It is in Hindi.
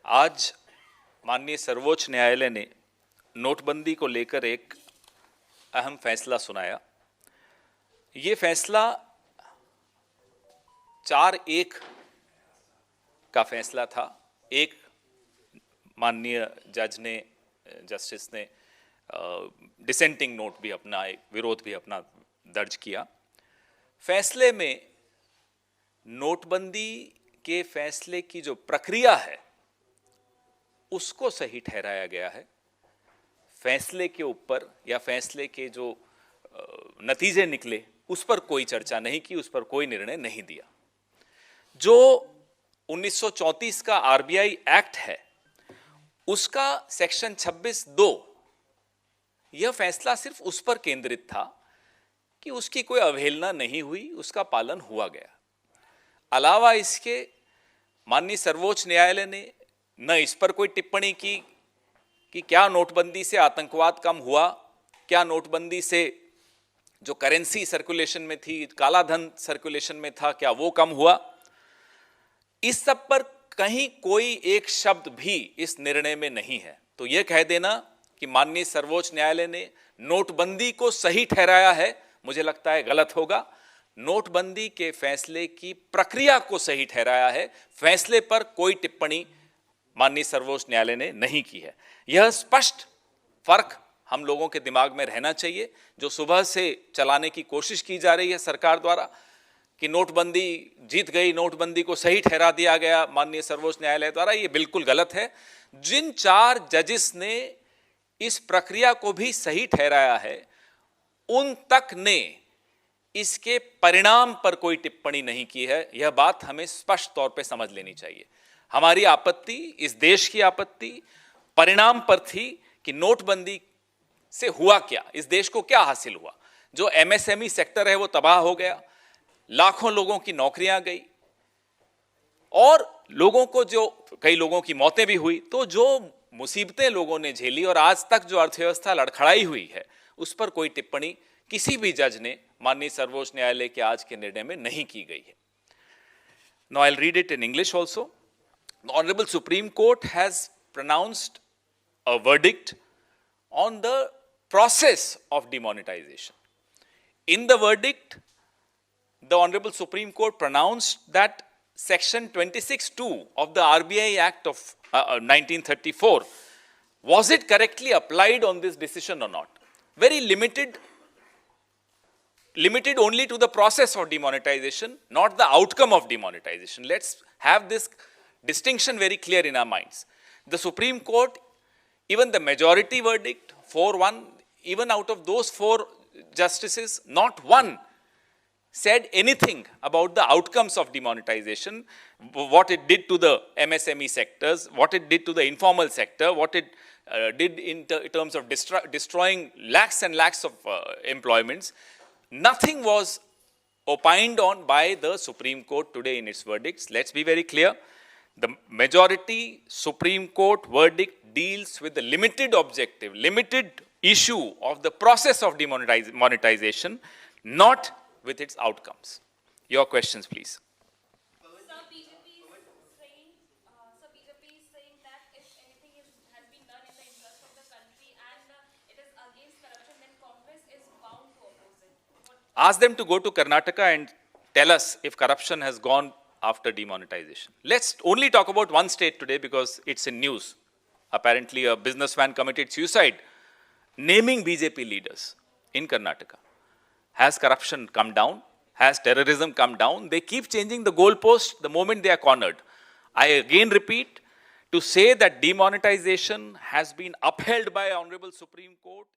आज माननीय सर्वोच्च न्यायालय ने नोटबंदी को लेकर एक अहम फैसला सुनाया। ये फैसला 4-1 का फैसला था। एक माननीय जस्टिस ने डिसेंटिंग नोट भी अपना, विरोध भी अपना दर्ज किया। फैसले में नोटबंदी के फैसले की जो प्रक्रिया है उसको सही ठहराया गया है। फैसले के ऊपर या फैसले के जो नतीजे निकले उस पर कोई चर्चा नहीं की, उस पर कोई निर्णय नहीं दिया। जो 1934 का आरबीआई एक्ट है उसका सेक्शन 26(2) यह फैसला सिर्फ उस पर केंद्रित था कि उसकी कोई अवहेलना नहीं हुई, उसका पालन हुआ गया। अलावा इसके माननीय सर्वोच्च न्यायालय ने न इस पर कोई टिप्पणी की कि क्या नोटबंदी से आतंकवाद कम हुआ, क्या नोटबंदी से जो करेंसी सर्कुलेशन में थी, काला धन सर्कुलेशन में था, क्या वो कम हुआ। इस सब पर कहीं कोई एक शब्द भी इस निर्णय में नहीं है। तो यह कह देना कि माननीय सर्वोच्च न्यायालय ने नोटबंदी को सही ठहराया है, मुझे लगता है गलत होगा। नोटबंदी के फैसले की प्रक्रिया को सही ठहराया है, फैसले पर कोई टिप्पणी माननीय सर्वोच्च न्यायालय ने नहीं की है। यह स्पष्ट फर्क हम लोगों के दिमाग में रहना चाहिए। जो सुबह से चलाने की कोशिश की जा रही है सरकार द्वारा कि नोटबंदी जीत गई, नोटबंदी को सही ठहरा दिया गया माननीय सर्वोच्च न्यायालय द्वारा, यह बिल्कुल गलत है। जिन 4 जजेस ने इस प्रक्रिया को भी सही ठहराया है उन तक ने इसके परिणाम पर कोई टिप्पणी नहीं की है। यह बात हमें स्पष्ट तौर पे समझ लेनी चाहिए। हमारी आपत्ति, इस देश की आपत्ति परिणाम पर थी कि नोटबंदी से हुआ क्या, इस देश को क्या हासिल हुआ। जो एमएसएमई सेक्टर है वो तबाह हो गया, लाखों लोगों की नौकरियां गई और लोगों को जो कई लोगों की मौतें भी हुई। तो जो मुसीबतें लोगों ने झेली और आज तक जो अर्थव्यवस्था लड़खड़ाई हुई है उस पर कोई टिप्पणी किसी भी जज ने माननीय सर्वोच्च न्यायालय के आज के निर्णय में नहीं की गई है। Now I'll read it in English also. The Honorable Supreme Court has pronounced a verdict on the process of demonetization. In the verdict, the Honorable Supreme Court pronounced that Section 26(2) of the RBI Act of 1934, was it correctly applied on this decision or not? Very limited only to the process of demonetization, not the outcome of demonetization. Let's have this distinction very clear in our minds. The Supreme Court, even the majority verdict, 4-1, even out of those 4 justices, not one said anything about the outcomes of demonetization, what it did to the MSME sectors, what it did to the informal sector, what it did in terms of destroying lakhs and lakhs of employments. Nothing was opined on by the Supreme Court today in its verdicts. Let's be very clear. The majority Supreme Court verdict deals with the limited objective, limited issue of the process of demonetization, not with its outcomes. Your questions, please. Sir, BJP is saying that if anything has been done in the interest of the country and it is against corruption, then Congress is bound to oppose it. Ask them to go to Karnataka and tell us if corruption has gone after demonetization. Let's only talk about one state today because it's in news. Apparently a businessman committed suicide naming BJP leaders in Karnataka. Has corruption come down? Has terrorism come down? They keep changing the goalpost the moment they are cornered. I again repeat, to say that demonetization has been upheld by Honorable Supreme Court